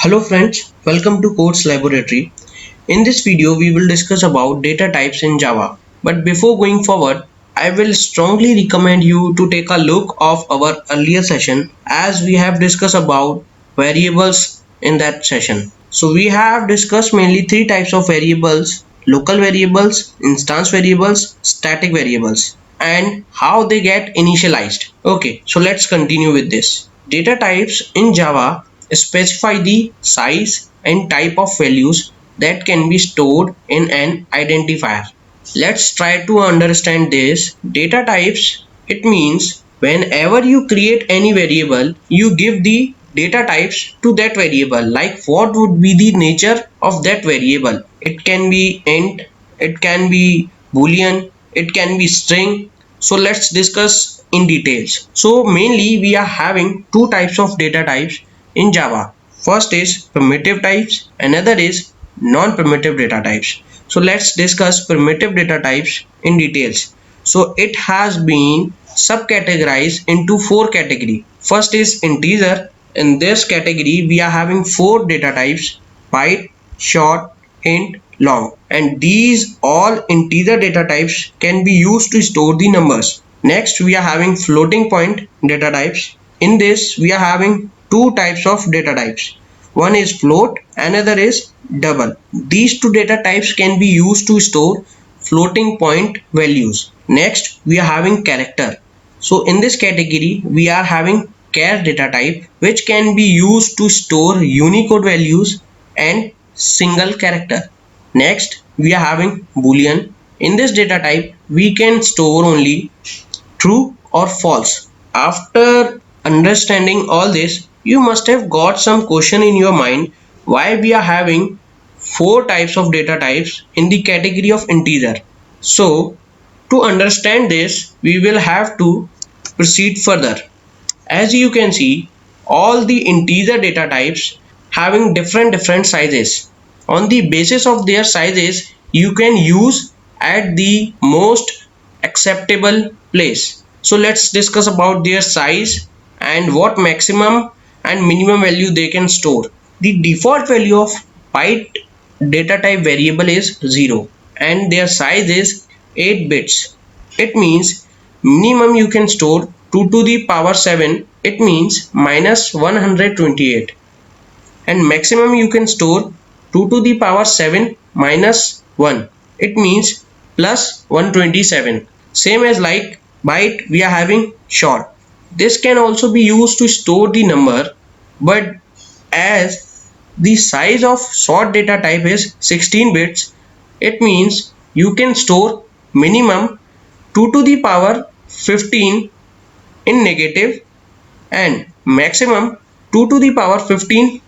Hello friends, welcome to Codes Laboratory. In this video, we will discuss about data types in Java. But before going forward, I will strongly recommend you to take a look of our earlier session as we have discussed about variables in that session. So we have discussed mainly three types of variables: local variables, instance variables, static variables, and how they get initialized. Okay, so let's continue with this. Data types in Java specify the size and type of values that can be stored in an identifier. Let's try to understand this. Data types, it means whenever you create any variable, you give the data types to that variable. Like what would be the nature of that variable? It can be int, it can be boolean, it can be string. So let's discuss in details. So mainly we are having two types of data types in Java. First is primitive types, another is non-primitive data types. So let's discuss primitive data types in details. So it has been subcategorized into four categories. First is integer. In this category we are having four data types: byte, short, int, long, and these all integer data types can be used to store the numbers. Next we are having floating point data types. In this we are having two types of data types. One is float, another is double. These two data types can be used to store floating point values. Next we are having character. So in this category we are having char data type, which can be used to store Unicode values and single character. Next we are having boolean. In this data type we can store only true or false. After understanding all this, you must have got some question in your mind why we are having four types of data types in the category of integer. So to understand this, we will have to proceed further. As you can see, all the integer data types having different sizes. On the basis of their sizes, you can use at the most acceptable place. So let's discuss about their size and what maximum and minimum value they can store. The default value of byte data type variable is 0 and their size is 8 bits. It means minimum you can store 2 to the power 7, it means minus 128, and maximum you can store 2 to the power 7 minus 1, it means plus 127. Same as like byte we are having short. This can also be used to store the number, but as the size of short data type is 16 bits, it means you can store minimum 2 to the power 15 in negative and maximum 2 to the power 15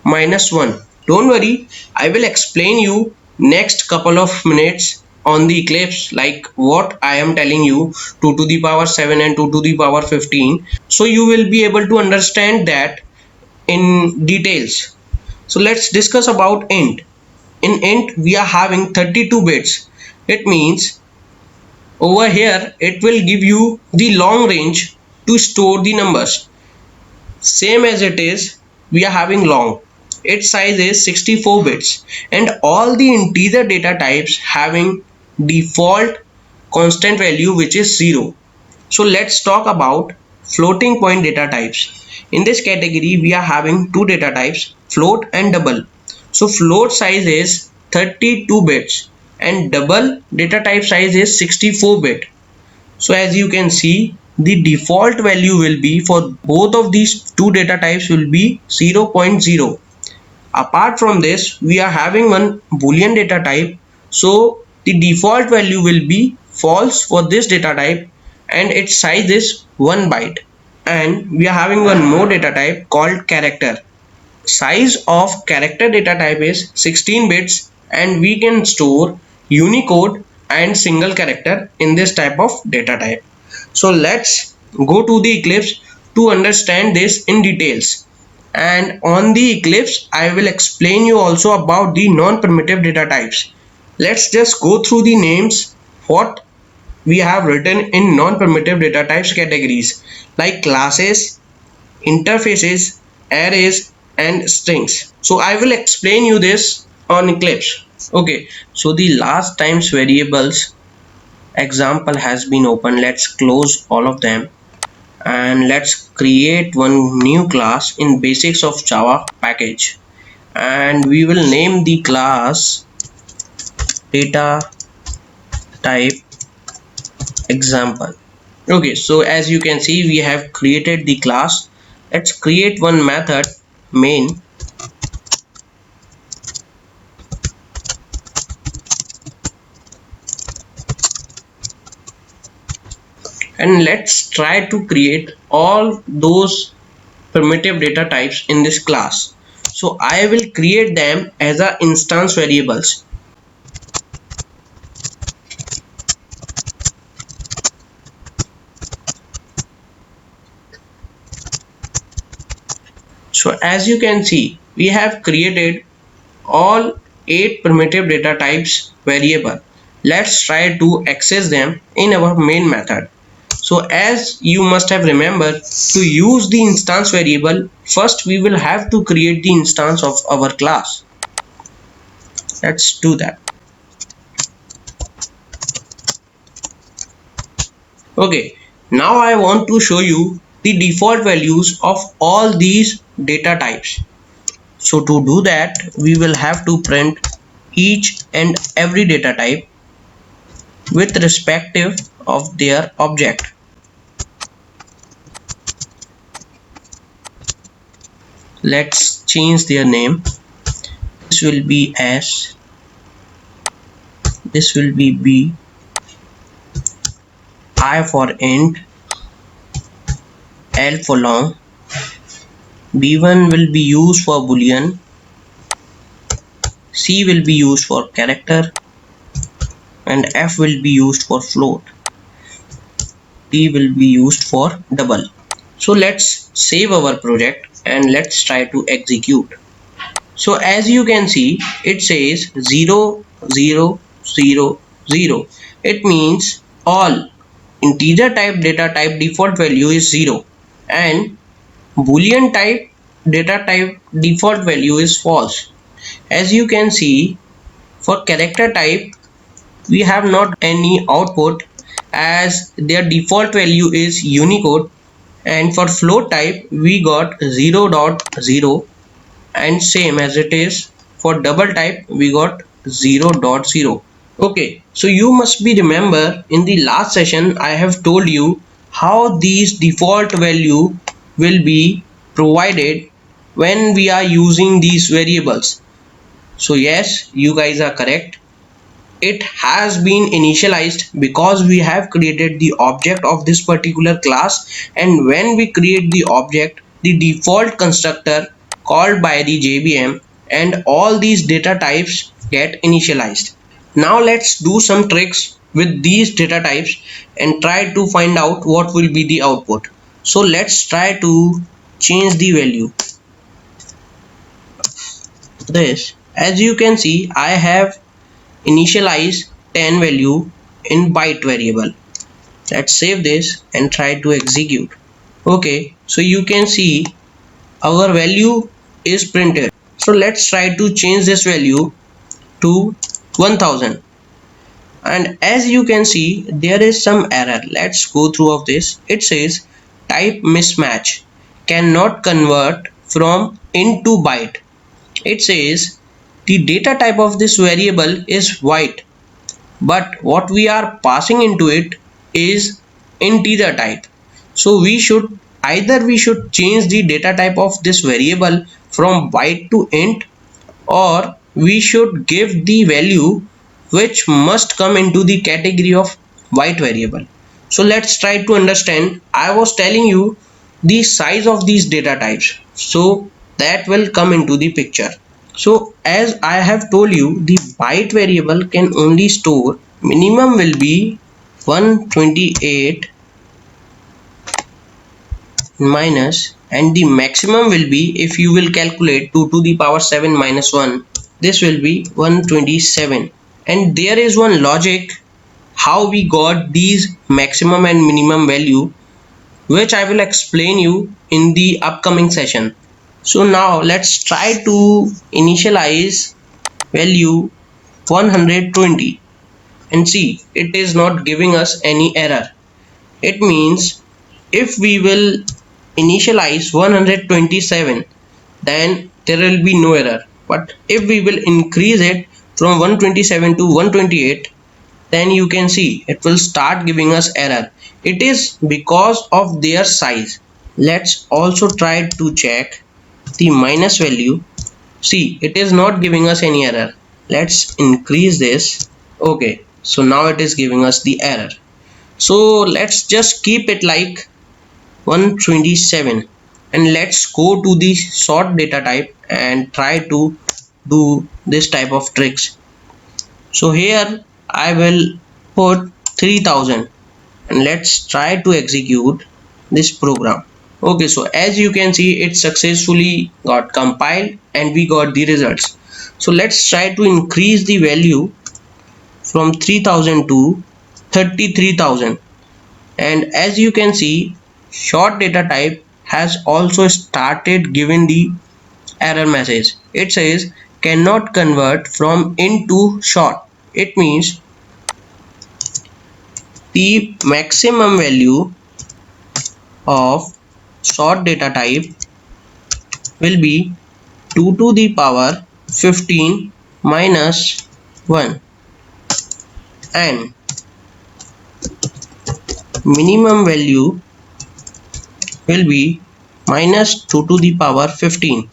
minus 1. Don't worry, I will explain you next couple of minutes on the Eclipse like what I am telling you, 2 to the power 7 and 2 to the power 15. So you will be able to understand that in details. So let's discuss about int. In int we are having 32 bits. It means over here it will give you the long range to store the numbers. Same as it is, we are having long. Its size is 64 bits and all the integer data types having default constant value which is 0. So let's talk about floating point data types. In this category we are having two data types, float and double. So float size is 32 bits and double data type size is 64 bit. So as you can see, the default value will be for both of these two data types will be 0.0. Apart from this, we are having one boolean data type. So the default value will be false for this data type and its size is 1 byte. And we are having one more data type called character. Size of character data type is 16 bits and we can store Unicode and single character in this type of data type. So let's go to the Eclipse to understand this in details. And on the Eclipse I will explain you also about the non-primitive data types. Let's just go through the names what we have written in non-primitive data types categories like classes, interfaces, arrays, and strings. So I will explain you this on Eclipse. Okay, so the last times variables example has been open. Let's close all of them and let's create one new class in basics of Java package, and we will name the class data type example. Okay, so as you can see, we have created the class. Let's create one method main, and let's try to create all those primitive data types in this class. So I will create them as a instance variables. So as you can see, we have created all 8 primitive data types variable. Let's try to access them in our main method. So as you must have remembered, to use the instance variable, first we will have to create the instance of our class. Let's do that. Okay, now I want to show you the default values of all these data types. So to do that, we will have to print each and every data type with respective of their object. Let's change their name. This will be S, this will be B, I for int, L for long, B1 will be used for boolean, C will be used for character, and F will be used for float, T will be used for double. So let's save our project and let's try to execute. So as you can see, it says 0 0 0 0. It means all integer type data type default value is 0 and boolean type data type default value is false. As you can see, for character type we have not any output as their default value is Unicode, and for float type we got 0.0, and same as it is for double type we got 0.0. Okay, so you must be remember in the last session I have told you how these default value will be provided when we are using these variables. So yes, you guys are correct. It has been initialized because we have created the object of this particular class, and when we create the object, the default constructor called by the JVM and all these data types get initialized. Now let's do some tricks with these data types and try to find out what will be the output. So let's try to change the value. This, as you can see, I have initialize 10 value in byte variable. Let's save this and try to execute. Okay, so you can see our value is printed. So let's try to change this value to 1000, and as you can see there is some error. Let's go through of this. It says type mismatch, cannot convert from int to byte. It says the data type of this variable is byte, but what we are passing into it is integer type. So we should change the data type of this variable from byte to int, or we should give the value which must come into the category of byte variable. So let's try to understand. I was telling you the size of these data types, so that will come into the picture. So as I have told you, the byte variable can only store minimum will be 128 minus, and the maximum will be, if you will calculate 2 to the power 7 minus 1, this will be 127. And there is one logic how we got these maximum and minimum value, which I will explain you in the upcoming session. So now let's try to initialize value 120 and see it is not giving us any error. It means if we will initialize 127, then there will be no error, but if we will increase it from 127 to 128, then you can see it will start giving us error. It is because of their size. Let's also try to check the minus value. See, it is not giving us any error. Let's increase this. Okay, so now it is giving us the error. So let's just keep it like 127 and let's go to the sort data type and try to do this type of tricks. So here I will put 3000 and let's try to execute this program. Okay, so as you can see, it successfully got compiled and we got the results. So let's try to increase the value from 3000 to 33,000, and as you can see, short data type has also started giving the error message. It says cannot convert from int to short. It means the maximum value of short data type will be 2 to the power 15 minus 1, and minimum value will be minus 2 to the power 15.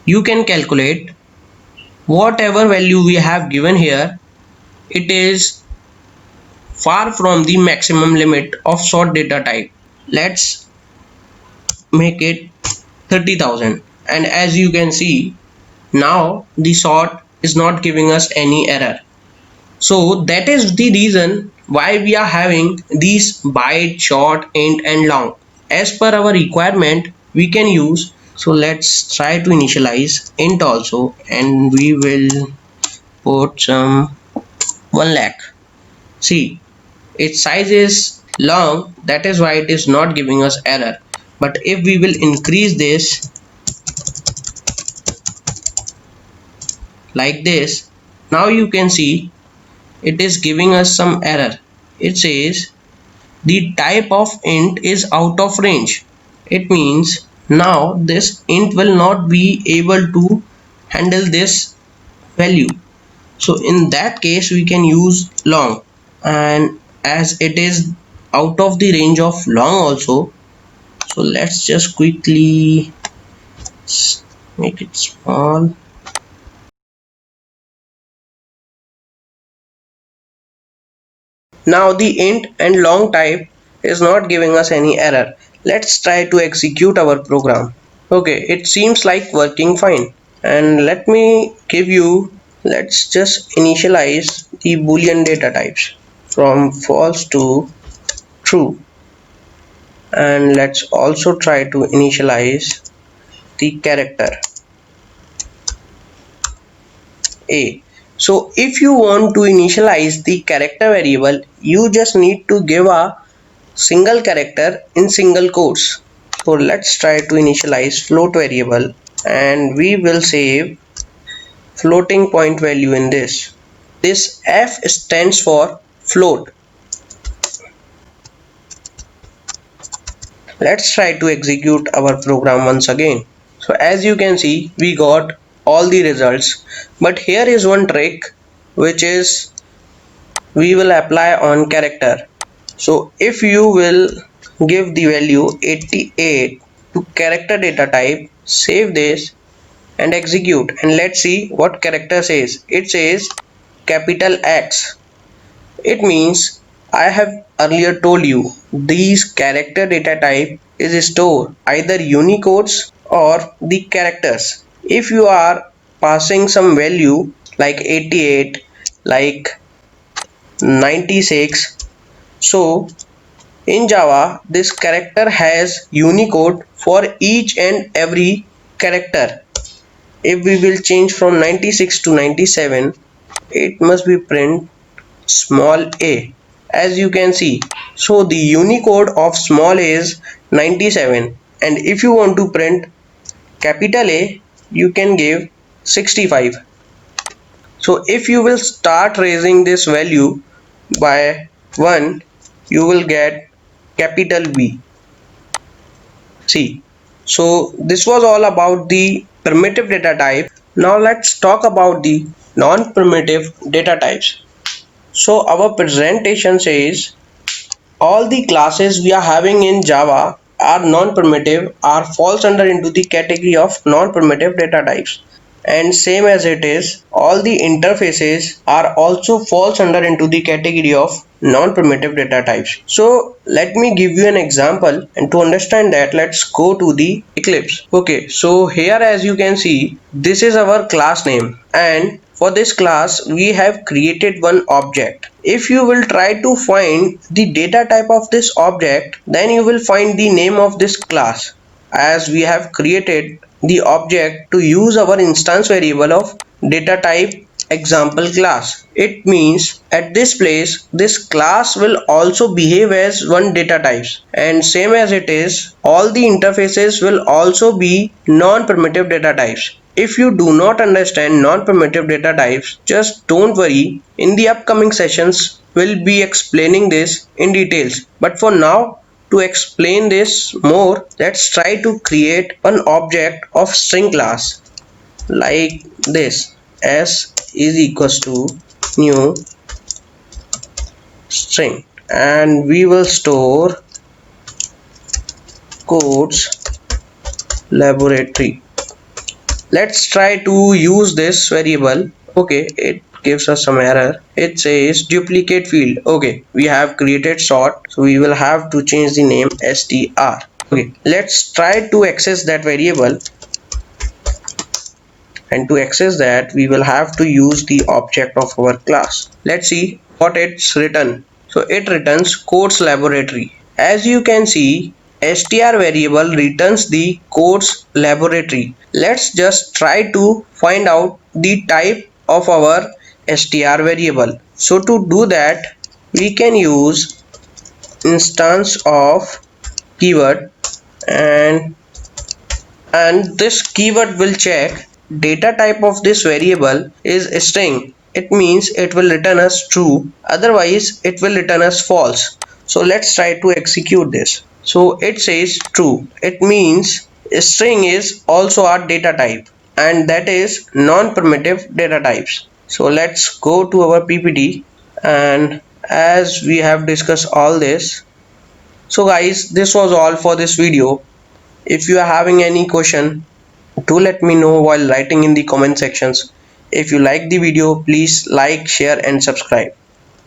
You can calculate whatever value we have given here. It is far from the maximum limit of short data type. Let's make it 30,000, and as you can see, now the sort is not giving us any error. So that is the reason why we are having these byte, short, int and long. As per our requirement we can use. So let's try to initialize int also, and we will put some 1 lakh. See, its size is long, that is why it is not giving us error. But if we will increase this like this, now you can see it is giving us some error. It says the type of int is out of range. It means now this int will not be able to handle this value. So in that case we can use long, and as it is out of the range of long also, so let's just quickly make it small. Now the int and long type is not giving us any error. Let's try to execute our program. Okay, it seems like working fine, and let me give you, let's just initialize the boolean data types from false to true, and let's also try to initialize the character a. So if you want to initialize the character variable, you just need to give a single character in single quotes. So let's try to initialize float variable, and we will save floating point value in this. This F stands for float. Let's try to execute our program once again. So as you can see, we got all the results, but here is one trick which is we will apply on character. So if you will give the value 88 to character data type, save this and execute, and let's see what character says. It says capital X. It means I have earlier told you these character data type is store either Unicodes or the characters. If you are passing some value like 88, like 96, so in Java this character has Unicode for each and every character. If we will change from 96 to 97, it must be print small a, as you can see. So the Unicode of small a is 97, and if you want to print capital A, you can give 65. So if you will start raising this value by 1, you will get capital B. See, so this was all about the primitive data type. Now let's talk about the non-primitive data types. So our presentation says all the classes we are having in Java are non-primitive, are falls under into the category of non-primitive data types. And same as it is, all the interfaces are also falls under into the category of non-primitive data types. So let me give you an example, and to understand that, let's go to the Eclipse. Okay, so here as you can see, this is our class name, and for this class we have created one object. If you will try to find the data type of this object, then you will find the name of this class, as we have created the object to use our instance variable of data type example class. It means at this place this class will also behave as one data types, and same as it is, all the interfaces will also be non-primitive data types. If you do not understand non-primitive data types, just don't worry, in the upcoming sessions we'll be explaining this in details. But for now, to explain this more, let's try to create an object of string class like this. S is equals to new string, and we will store codes laboratory. Let's try to use this variable. Okay, it gives us some error. It says duplicate field. Okay, we have created sort, so we will have to change the name str. Okay, let's try to access that variable, and to access that we will have to use the object of our class. Let's see what it's written. So it returns codes laboratory. As you can see, str variable returns the codes laboratory. Let's just try to find out the type of our str variable. So to do that, we can use instance of keyword, and this keyword will check data type of this variable is a string. It means it will return us true, otherwise it will return us false. So let's try to execute this. So it says true. It means a string is also our data type, and that is non-primitive data types. So let's go to our PPT, and as we have discussed all this, so guys, this was all for this video. If you are having any question, do let me know while writing in the comment sections. If you like the video, please like, share and subscribe.